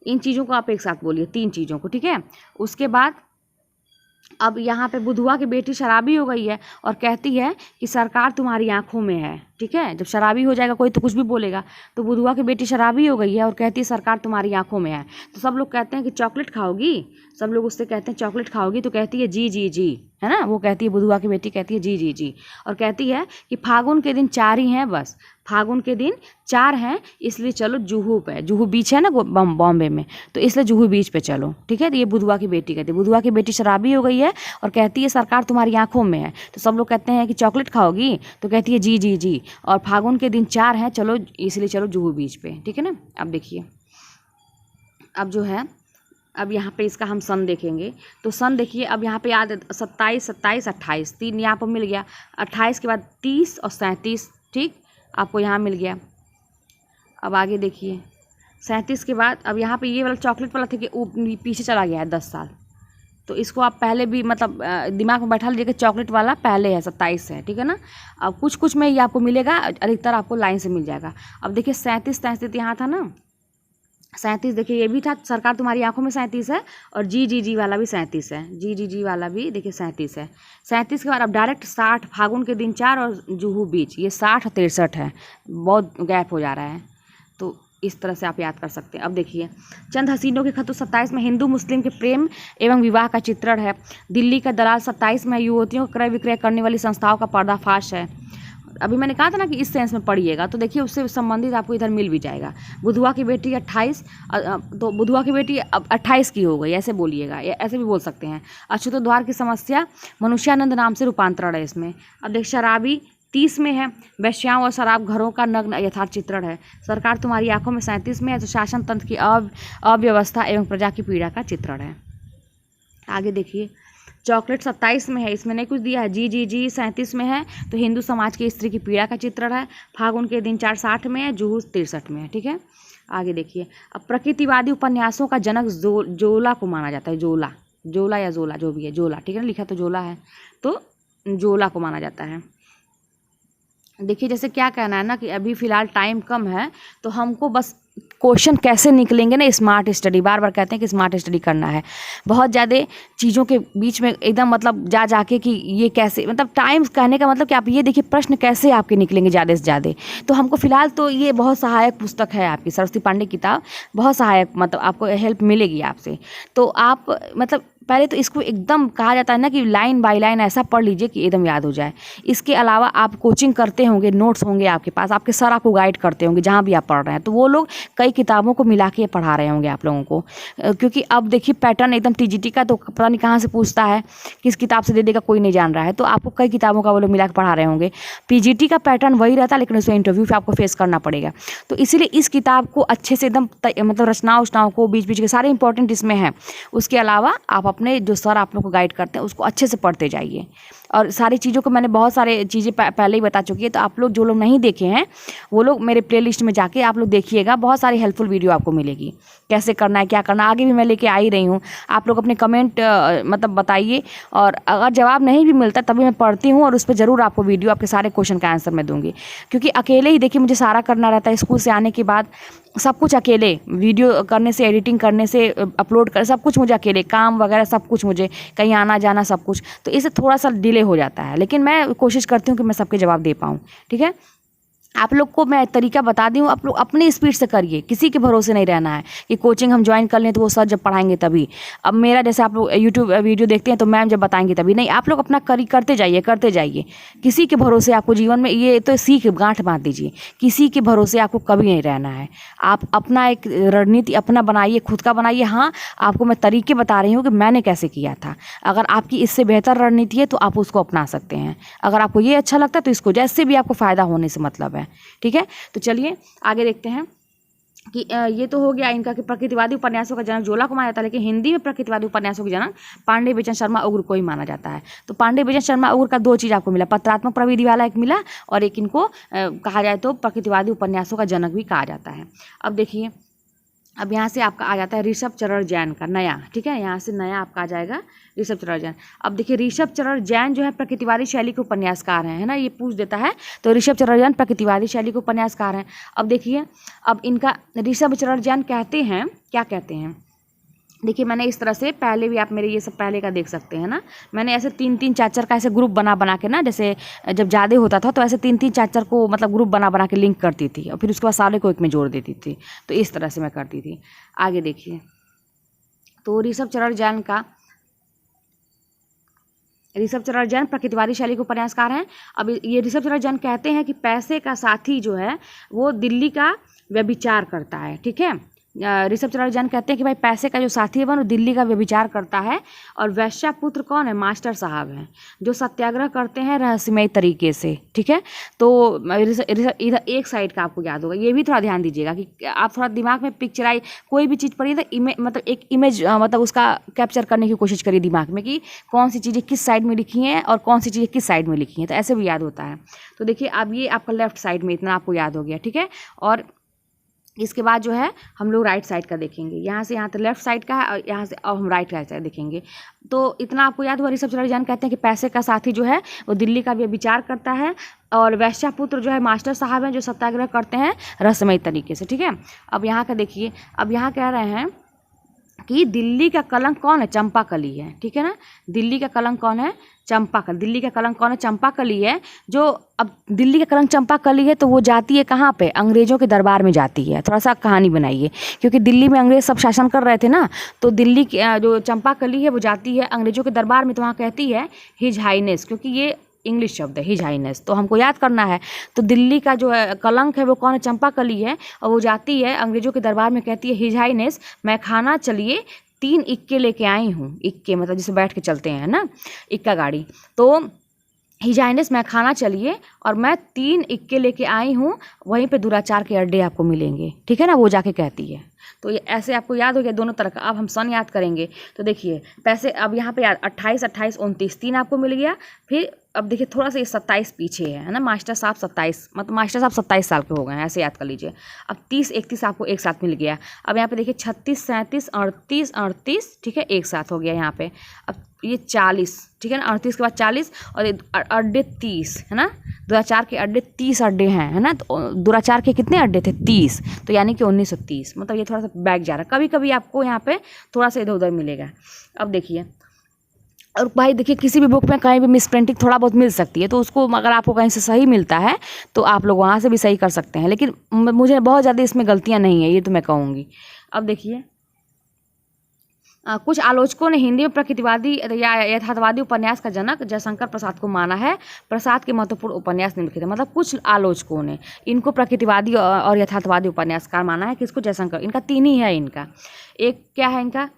इन चीज़ों को आप एक साथ बोलिए, 3 चीज़ों को, ठीक है। उसके बाद अब यहाँ पे बुधवा की बेटी शराबी हो गई है और कहती है कि सरकार तुम्हारी आंखों में है, ठीक है। जब शराबी हो जाएगा कोई तो कुछ भी बोलेगा। तो बुधवा की बेटी शराबी हो गई है और कहती है सरकार तुम्हारी आंखों में है। तो सब लोग कहते हैं कि चॉकलेट खाओगी, सब लोग उससे कहते हैं चॉकलेट खाओगी। तो कहती है जी जी जी, है ना, वो कहती है, बुधवा की बेटी कहती है जी जी जी। और कहती है कि फागुन के दिन 4 ही हैं, बस फागुन के दिन 4 हैं, इसलिए चलो जुहू पे, जुहू बीच है ना बॉम्बे में, तो इसलिए जुहू बीच पे चलो, ठीक है। तो ये बुधवा की बेटी कहती है। बुधवा की बेटी शराबी हो गई है और कहती है सरकार तुम्हारी आंखों में है। तो सब लोग कहते हैं कि चॉकलेट खाओगी, तो कहती है जी जी जी। और फागुन के दिन 4 हैं, चलो इसलिए चलो जुहू बीच पे, ठीक है ना। अब देखिए, अब जो है, अब यहाँ पे इसका हम सन देखेंगे। तो सन देखिए, अब यहाँ पे याद 27, 27, 28, 3 यहाँ पर मिल गया। 28 के बाद 30 और 37, ठीक, आपको यहाँ मिल गया। अब आगे देखिए, 37 के बाद अब यहाँ पे ये वाला चॉकलेट वाला था कि वो पीछे चला गया है 10 साल। तो इसको आप पहले भी मतलब दिमाग में बैठा लीजिए कि चॉकलेट वाला पहले है, 27 है, ठीक है ना। अब कुछ कुछ में ये आपको मिलेगा, अधिकतर आपको लाइन से मिल जाएगा। अब देखिए 37, 33 यहाँ था ना, 37 देखिए ये भी था, सरकार तुम्हारी आंखों में 37 है। और जी जी जी वाला भी 37 है, जी जी जी वाला भी देखिए 37 है। 37 के बाद अब डायरेक्ट 60, फागुन के दिन 4 और जुहू बीच, ये 60 और 63 है, बहुत गैप हो जा रहा है। तो इस तरह से आप याद कर सकते हैं। अब देखिए, चंद हसीनों के खतूत 27 में हिंदू मुस्लिम के प्रेम एवं विवाह का चित्रण है। दिल्ली का दलाल 27 में युवतियों को क्रय विक्रय करने वाली संस्थाओं का पर्दाफाश है। अभी मैंने कहा था ना कि इस सेंस में पढ़िएगा, तो देखिए उससे संबंधित आपको इधर मिल भी जाएगा। बुधवा की बेटी 28, तो बुधवा की बेटी अब 28 की हो गई, ऐसे बोलिएगा, ऐसे भी बोल सकते हैं। अच्युतोद्धार की समस्या मनुष्यानंद नाम से रूपांतरण है इसमें। अब देख, शराबी 30 में है, वैश्याओं और शराब घरों का नग्न यथार्थ चित्रण है। सरकार तुम्हारी आंखों में 37 में है, तो शासन तंत्र की अव्यवस्था एवं प्रजा की पीड़ा का चित्रण है। आगे देखिए, चॉकलेट 27 में है, इसमें नहीं कुछ दिया है। जी जी जी 37 में है, तो हिंदू समाज की स्त्री की पीड़ा का चित्रण है। फागुन के दिन 4 60 में है, जुहू 63 में है, ठीक है। आगे देखिए, अब प्रकृतिवादी उपन्यासों का जनक जोला को माना जाता है। जोला, जोला या जोला जो भी है, जोला, ठीक है ना, लिखा तो जोला है, तो जोला को माना जाता है। देखिए, जैसे क्या कहना है ना कि अभी फ़िलहाल टाइम कम है, तो हमको बस क्वेश्चन कैसे निकलेंगे ना, स्मार्ट स्टडी, बार बार कहते हैं कि स्मार्ट स्टडी करना है। बहुत ज़्यादा चीज़ों के बीच में एकदम मतलब जाके कि ये कैसे, मतलब टाइम कहने का मतलब कि आप ये देखिए प्रश्न कैसे आपके निकलेंगे ज़्यादा से ज़्यादा। तो हमको फ़िलहाल तो ये बहुत सहायक पुस्तक है आपकी, सरस्वती पांडे की किताब बहुत सहायक, मतलब आपको हेल्प मिलेगी आपसे। तो आप मतलब पहले तो इसको एकदम कहा जाता है ना कि लाइन बाय लाइन ऐसा पढ़ लीजिए कि एकदम याद हो जाए। इसके अलावा आप कोचिंग करते होंगे, नोट्स होंगे आपके पास, आपके सर आपको गाइड करते होंगे जहाँ भी आप पढ़ रहे हैं, तो वो लोग कई किताबों को मिला के पढ़ा रहे होंगे आप लोगों को। क्योंकि अब देखिए पैटर्न एकदम टीजीटी का तो पता नहीं कहाँ से पूछता है, किस किताब से दे देगा कोई नहीं जान रहा है, तो आपको कई किताबों का वो लोग मिला के पढ़ा रहे होंगे। पीजीटी का पैटर्न वही रहता है, लेकिन उसमें इंटरव्यू पे आपको फेस करना पड़ेगा। तो इसीलिए इस किताब को अच्छे से एकदम मतलब रचनाओं को बीच बीच के सारे इंपॉर्टेंट इसमें हैं। उसके अलावा आप अपने जो सर आप लोग को गाइड करते हैं उसको अच्छे से पढ़ते जाइए। और सारी चीज़ों को मैंने बहुत सारे चीज़ें पहले ही बता चुकी है, तो आप लोग जो लोग नहीं देखे हैं वो लोग मेरे प्लेलिस्ट में जाके आप लोग देखिएगा, बहुत सारी हेल्पफुल वीडियो आपको मिलेगी, कैसे करना है क्या करना है, आगे भी मैं लेके आ ही रही हूँ। आप लोग अपने कमेंट मतलब बताइए, और अगर जवाब नहीं भी मिलता तभी मैं पढ़ती हूँ और उस पर ज़रूर आपको वीडियो आपके सारे क्वेश्चन का आंसर मैं दूँगी। क्योंकि अकेले ही देखिए मुझे सारा करना रहता है, स्कूल से आने के बाद सब कुछ अकेले, वीडियो करने से, एडिटिंग करने से, अपलोड कर, सब कुछ मुझे अकेले, काम वगैरह सब कुछ मुझे, कहीं आना जाना सब कुछ, तो इससे थोड़ा सा डिले हो जाता है। लेकिन मैं कोशिश करती हूँ कि मैं सबके जवाब दे पाऊँ। ठीक है, आप लोग को मैं तरीका बता दी हूँ, आप लोग अपनी स्पीड से करिए, किसी के भरोसे नहीं रहना है कि कोचिंग हम ज्वाइन कर लें तो वो सर जब पढ़ाएंगे तभी। अब मेरा जैसे आप लोग यूट्यूब वीडियो देखते हैं तो मैम जब बताएंगे तभी, नहीं, आप लोग अपना करते जाइए। किसी के भरोसे आपको जीवन में, ये तो सीख गांठ बांध दीजिए, किसी के भरोसे आपको कभी नहीं रहना है। आप अपना एक रणनीति अपना बनाइए, खुद का बनाइए। हाँ, आपको मैं तरीके बता रही हूँ कि मैंने कैसे किया था। अगर आपकी इससे बेहतर रणनीति है तो आप उसको अपना सकते हैं। अगर आपको ये अच्छा लगता है तो इसको, जैसे भी आपको फ़ायदा होने से मतलब है। ठीक है, तो चलिए आगे देखते हैं कि ये तो हो गया इनका कि प्रकृतिवादी उपन्यासों का जनक जोला को माना जाता है, लेकिन हिंदी में प्रकृतिवादी उपन्यासों के जनक पांडे बेचन शर्मा उग्र को ही माना जाता है। तो पांडे बेचन शर्मा उग्र का दो चीज़ आपको मिला, पत्रात्मक प्रविधि वाला एक मिला, और एक इनको कहा जाए तो प्रकृतिवादी उपन्यासों का जनक भी कहा जाता है। अब देखिए, अब यहाँ से आपका आ जाता है ऋषभ चरण जैन का नया। ठीक है, यहाँ से नया आपका आ जाएगा ऋषभ चरण जैन। अब देखिए ऋषभ चरण जैन जो है प्रकृतिवादी शैली के उपन्यासकार हैं, है ना, ये पूछ देता है, तो ऋषभ चरण जैन प्रकृतिवादी शैली के उपन्यासकार हैं। अब देखिए, अब इनका ऋषभ चरण जैन कहते हैं, क्या कहते हैं, देखिए मैंने इस तरह से पहले भी, आप मेरे ये सब पहले का देख सकते हैं ना, मैंने ऐसे 3-3 4-4 का ऐसे ग्रुप बना के ना, जैसे जब ज़्यादा होता था तो ऐसे 3-3 4-4 को मतलब ग्रुप बना के लिंक करती थी, और फिर उसके बाद सारे को एक में जोड़ देती थी। तो इस तरह से मैं करती थी। आगे देखिए, तो ऋषभ चरण जैन प्रकृतिवादी शैली के उपन्यासकार हैं। अब ये ऋषभ चरण जैन कहते हैं कि पैसे का साथी जो है वो दिल्ली का व्यभिचार करता है। ठीक है, ऋषभ चरण जैन कहते हैं कि भाई पैसे का जो साथी है वो दिल्ली का व्यभिचार करता है, और वैश्या पुत्र कौन है, मास्टर साहब हैं, जो सत्याग्रह करते हैं रहस्यमय तरीके से। ठीक है, तो इधर एक साइड का आपको याद होगा, ये भी थोड़ा ध्यान दीजिएगा कि आप थोड़ा दिमाग में पिक्चराइज, कोई भी चीज़ पढ़िए तो मतलब एक इमेज मतलब उसका कैप्चर करने की कोशिश करिए दिमाग में कि कौन सी चीज़ें किस साइड में लिखी हैं और कौन सी चीज़ें किस साइड में लिखी हैं, तो ऐसे भी याद होता है। तो देखिए अब ये आपका लेफ्ट साइड में इतना आपको याद हो गया। ठीक है, और इसके बाद जो है हम लोग राइट साइड का देखेंगे, यहाँ से यहाँ तक लेफ्ट साइड का है, और यहाँ से अब हम राइट साइड देखेंगे। तो इतना आपको याद हुआ, ऋषभ चरण जैन कहते हैं कि पैसे का साथी जो है वो दिल्ली का व्यभिचार करता है, और वैश्या पुत्र जो है मास्टर साहब हैं जो सत्याग्रह करते हैं रहस्यमय तरीके से। ठीक है, अब यहाँ का देखिए, अब यहाँ कह रहे हैं कि दिल्ली का कलंक कौन है, चंपाकली है। ठीक है ना, दिल्ली का कलंक कौन है, चंपाकली। दिल्ली का कलंक कौन है, चंपाकली है। जो अब दिल्ली का कलंक चंपाकली है तो वो जाती है कहाँ पे, अंग्रेजों के दरबार में जाती है। थोड़ा सा कहानी बनाइए, क्योंकि दिल्ली में अंग्रेज सब शासन कर रहे थे ना, तो दिल्ली की जो चंपाकली है वो जाती है अंग्रेजों के दरबार में, तो वहाँ कहती है हिज हाईनेस, क्योंकि ये इंग्लिश शब्द है हिज हाईनेस, तो हमको याद करना है। तो दिल्ली का जो कलंक है वो कौन है, चंपाकली है, और वो जाती है अंग्रेजों के दरबार में, कहती है हिज हाईनेस मैं खाना चलिए 3 इक्के लेके आई हूँ। इक्के मतलब जिसे बैठ के चलते हैं ना, इक्का गाड़ी, तो हिज हाईनेस मैं खाना चलिए और मैं 3 इक्के लेके आई हूँ, वहीं पे दुराचार के अड्डे आपको मिलेंगे। ठीक है ना, वो जाके कहती है। तो ये ऐसे आपको याद हो गया दोनों तरह का। अब हम सन याद करेंगे, तो देखिए पैसे, अब यहाँ पे याद 28, 28, 29, 3 आपको मिल गया। फिर अब देखिए थोड़ा सा ये 27 पीछे है ना, मास्टर साहब 27, मतलब मास्टर साहब 27 साल के हो गए हैं, ऐसे याद कर लीजिए। अब 30, 31 आपको एक साथ मिल गया। अब यहाँ पे देखिए 36, 37, 38, 38, ठीक है, एक साथ हो गया यहाँ पे। अब ये 40, ठीक है ना, 38 के बाद 40, और अड्डे 30 है ना, दुराचार के अड्डे 30 अड्डे हैं, है ना, तो दुराचार के कितने अड्डे थे, 30, तो यानी कि 1930, मतलब ये थोड़ा सा बैक जा रहा है। कभी कभी आपको यहाँ पे थोड़ा सा इधर उधर मिलेगा। अब देखिए, और भाई देखिए किसी भी बुक में कहीं भी मिस प्रिंटिंग थोड़ा बहुत मिल सकती है, तो उसको अगर आपको कहीं से सही मिलता है तो आप लोग वहाँ से भी सही कर सकते हैं, लेकिन मुझे बहुत ज़्यादा इसमें गलतियाँ नहीं है, ये तो मैं कहूँगी। अब देखिए, कुछ आलोचकों ने हिंदी में प्रकृतिवादी या यथार्थवादी उपन्यास का जनक जयशंकर प्रसाद को माना है। प्रसाद के महत्वपूर्ण उपन्यास निम्नलिखित है। मतलब कुछ आलोचकों ने इनको प्रकृतिवादी और यथार्थवादी उपन्यासकार माना है। किसको? जयशंकर। इनका 3 ही है इनका। एक क्या है इनका?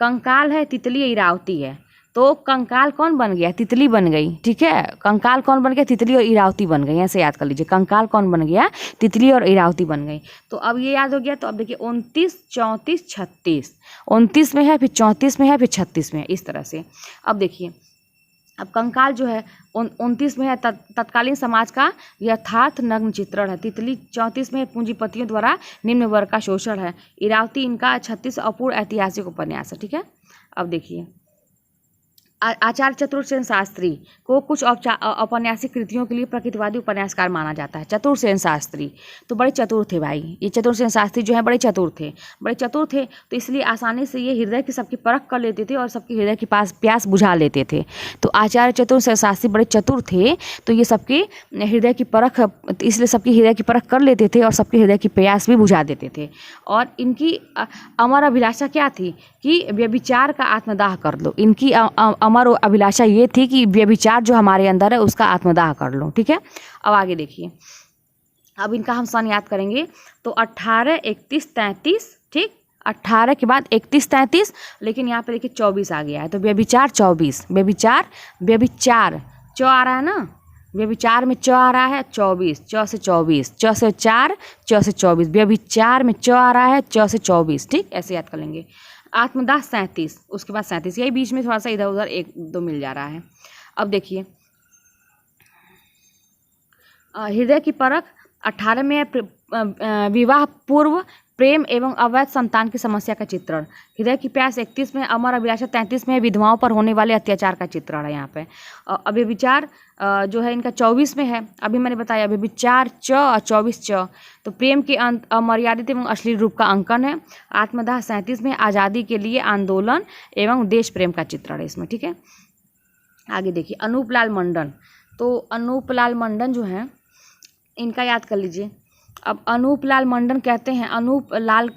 कंकाल है, तितली, इरावती है। तो कंकाल कौन बन गया? तितली बन गई। ठीक है, कंकाल कौन बन गया? तितली और इरावती बन गई। ऐसे याद कर लीजिए, कंकाल कौन बन गया? तितली और इरावती बन गई। तो अब ये याद हो गया। तो अब देखिए 29, 34, 36। 29 में है, फिर 34 में है, फिर 36 में है, इस तरह से। अब देखिए, अब कंकाल जो है 29 में है तत्कालीन समाज का यथार्थ नग्न चित्रण है। तितली 34 में पूंजीपतियों द्वारा निम्न वर्ग का शोषण है। इरावती इनका 36 अपूर्ण ऐतिहासिक उपन्यास है। ठीक है, अब देखिए, आचार्य चतुर्सेन शास्त्री को कुछ औपन्यासिक कृतियों के लिए प्रकृतिवादी उपन्यासकार माना जाता है। चतुर्सेन शास्त्री तो बड़े चतुर थे भाई। ये चतुर्सेन शास्त्री जो है बड़े चतुर थे, तो इसलिए आसानी से ये हृदय की सबकी परख कर लेते थे और सबके हृदय की प्यास बुझा लेते थे। तो आचार्य चतुर्सेन शास्त्री बड़े चतुर थे, तो ये सबके हृदय की परख, इसलिए सबकी हृदय की परख कर लेते थे और सबके हृदय की प्यास भी बुझा देते थे। और इनकी अमर अभिलाषा क्या थी? कि व्यभिचार का आत्मदाह कर लो। इनकी अमर अभिलाषा ये थी कि व्यभिचार जो हमारे अंदर है उसका आत्मदाह कर लो। ठीक है, अब आगे देखिए, अब इनका हम सन याद करेंगे। तो 18, 31, 33। ठीक, 18 के बाद 31, 33, लेकिन यहाँ पे देखिए 24 आ गया है। तो व्यभिचार 24, व्यभिचार च आ रहा है ना, व्यभिचार में च आ रहा है 24, च से 24, च से 4, च से 24। व्यभिचार में च आ रहा है च से 24। ठीक, ऐसे याद कर लेंगे। आत्मदाह 37, उसके बाद 37, यही बीच में थोड़ा सा इधर उधर 1-2 मिल जा रहा है। अब देखिए, हृदय की परख 18 में है विवाह पूर्व प्रेम एवं अवैध संतान की समस्या का चित्रण। हृदय की प्यास 31 में, अमर अभिलाषा 33 में विधवाओं पर होने वाले अत्याचार का चित्रण है यहाँ पे। अव्यभिचार जो है इनका 24 में है। अभी मैंने बताया अव्यभिचार च और 24 च। तो प्रेम के अमर्यादित एवं अश्लील रूप का अंकन है। आत्मदाह 37 में आज़ादी के लिए आंदोलन एवं देश प्रेम का चित्रण है इसमें। ठीक है, आगे देखिए, अनूपलाल मंडन। तो अनूपलाल मंडन जो है इनका याद कर लीजिए। अब अनूपलाल मंडन कहते हैं, अनूपलाल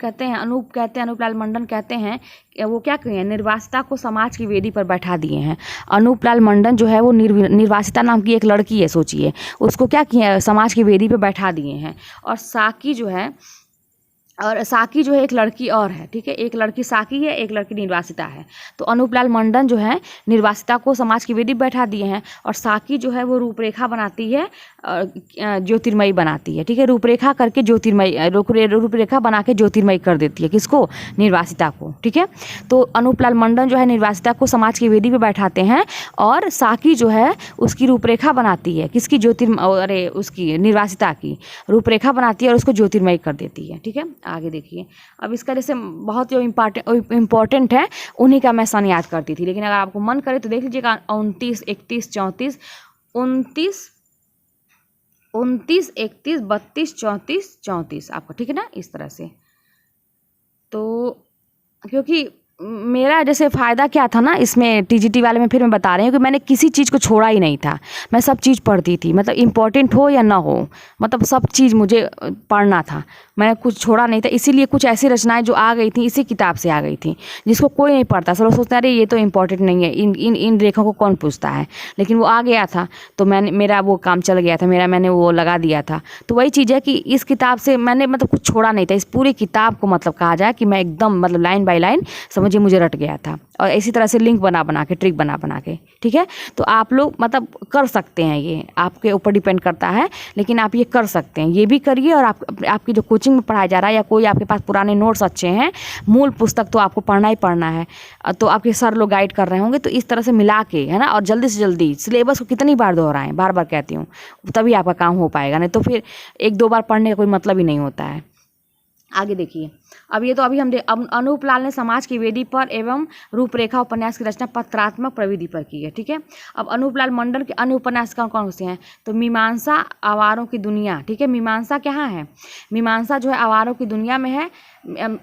मंडन कहते हैं वो क्या किए हैं? निर्वासिता को समाज की वेदी पर बैठा दिए हैं। अनूपलाल मंडन जो है वो निर्वासिता नाम की एक लड़की है, सोचिए, उसको क्या किया? समाज की वेदी पर बैठा दिए हैं। और साकी जो है एक लड़की और है। ठीक है, एक लड़की साकी है, एक लड़की निर्वासिता है। तो अनूपलाल मंडन जो है निर्वासिता को समाज की वेदी बैठा दिए हैं और साकी जो है वो रूपरेखा बनाती है, ज्योतिर्मयी बनाती है। ठीक है, रूपरेखा करके रूपरेखा बना के ज्योतिर्मयी कर देती है। किसको? निर्वासिता को। ठीक है, तो अनूपलाल मंडन जो है निर्वासिता को समाज की वेदी पर बैठाते हैं और साकी जो है उसकी रूपरेखा बनाती है। किसकी? उसकी निर्वासिता की रूपरेखा बनाती है और उसको ज्योतिर्मयी कर देती है। ठीक है, आगे देखिए, अब इसका जैसे बहुत जो इम्पॉर्टेंट है उन्हीं का मैं सन याद करती थी, लेकिन अगर आपको मन करे तो देख लीजिएगा 29, 31, 34, 29, 31, 32, 34, 34 आपको। ठीक है ना, इस तरह से। तो क्योंकि मेरा जैसे फ़ायदा क्या था ना इसमें टीजीटी वाले में, फिर मैं बता रही हूँ कि मैंने किसी चीज़ को छोड़ा ही नहीं था। मैं सब चीज़ पढ़ती थी, मतलब इम्पोर्टेंट हो या ना हो, मतलब सब चीज़ मुझे पढ़ना था। मैंने कुछ छोड़ा नहीं था, इसीलिए कुछ ऐसी रचनाएं जो आ गई थी इसी किताब से आ गई थी, जिसको कोई नहीं पढ़ता। सब लोग सोचते हैं अरे ये तो इम्पोर्टेंट नहीं है, इन लेखों को कौन पूछता है, लेकिन वो आ गया था तो मेरा वो काम चल गया था, मैंने वो लगा दिया था। तो वही चीज़ है कि इस किताब से मैंने मतलब कुछ छोड़ा नहीं था। इस पूरी किताब को मतलब कहा जाए कि मैं एकदम मतलब लाइन बाय लाइन मुझे रट गया था, और इसी तरह से लिंक बना के, ट्रिक बना के। ठीक है, तो आप लोग मतलब कर सकते हैं, ये आपके ऊपर डिपेंड करता है, लेकिन आप ये कर सकते हैं, ये भी करिए। और आपकी जो कोचिंग में पढ़ाया जा रहा है या कोई आपके पास पुराने नोट्स अच्छे हैं, मूल पुस्तक तो आपको पढ़ना ही पढ़ना है, तो आपके सर लोग गाइड कर रहे होंगे, तो इस तरह से मिला के, है ना, और जल्दी से जल्दी सिलेबस को कितनी बार दोहराएं, बार बार कहती हूँ, तभी आपका काम हो पाएगा, नहीं तो फिर 1-2 बार पढ़ने का कोई मतलब ही नहीं होता है। आगे देखिए, अभी हम अनूपलाल ने समाज की वेदी पर एवं रूपरेखा उपन्यास की रचना पत्रात्मक प्रविधि पर की है। ठीक है, अब अनूपलाल मंडल के अन्य उपन्यास कौन से हैं? तो मीमांसा, आवारों की दुनिया। ठीक है, मीमांसा कहाँ है? मीमांसा जो है आवारों की दुनिया में है,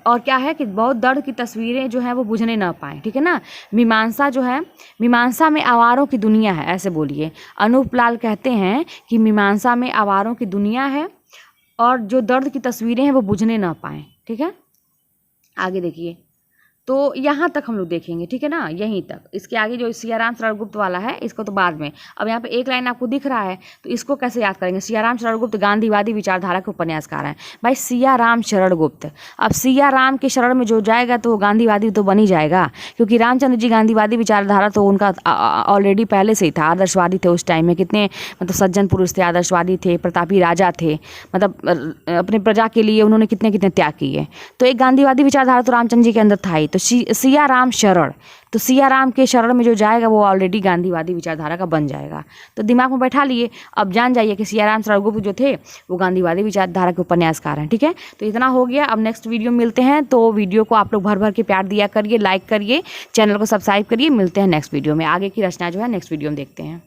और क्या है कि बहुत दर्द की तस्वीरें जो हैं वो बुझने ना पाएँ। ठीक है ना, मीमांसा जो है, मीमांसा में आवारों की दुनिया है, ऐसे बोलिए। अनूपलाल कहते हैं कि मीमांसा में आवारों की दुनिया है और जो दर्द की तस्वीरें हैं वो बुझने ना पाएँ। ठीक है, आगे देखिए, तो यहाँ तक हम लोग देखेंगे, ठीक है ना, यहीं तक। इसके आगे जो सियाराम शरण गुप्त वाला है इसको तो बाद में। अब यहाँ पे एक लाइन आपको दिख रहा है तो इसको कैसे याद करेंगे? सियाराम शरण गुप्त गांधीवादी विचारधारा के उपन्यासकार हैं भाई, सियाराम शरण गुप्त। अब सियाराम के शरण में जो जाएगा तो वो गांधीवादी तो बन ही जाएगा, क्योंकि रामचंद्र जी गांधीवादी विचारधारा तो उनका ऑलरेडी पहले से ही था, आदर्शवादी थे उस टाइम में। कितने मतलब सज्जन पुरुष थे, आदर्शवादी थे, प्रतापी राजा थे, मतलब अपने प्रजा के लिए उन्होंने कितने कितने त्याग किए। तो एक गांधीवादी विचारधारा तो रामचंद्र जी के अंदर था ही। तो सियाराम शरण, तो सियाराम के शरण में जो जाएगा वो ऑलरेडी गांधीवादी विचारधारा का बन जाएगा। तो दिमाग में बैठा लिए, अब जान जाइए कि सियाराम शरण गुप्त जो थे वो गांधीवादी विचारधारा के उपन्यासकार हैं, ठीक है। तो इतना हो गया। अब नेक्स्ट वीडियो में मिलते हैं। तो वीडियो को आप लोग भर भर के प्यार दिया करिए, लाइक करिए, चैनल को सब्सक्राइब करिए। मिलते हैं नेक्स्ट वीडियो में। आगे की रचना जो है नेक्स्ट वीडियो में देखते हैं।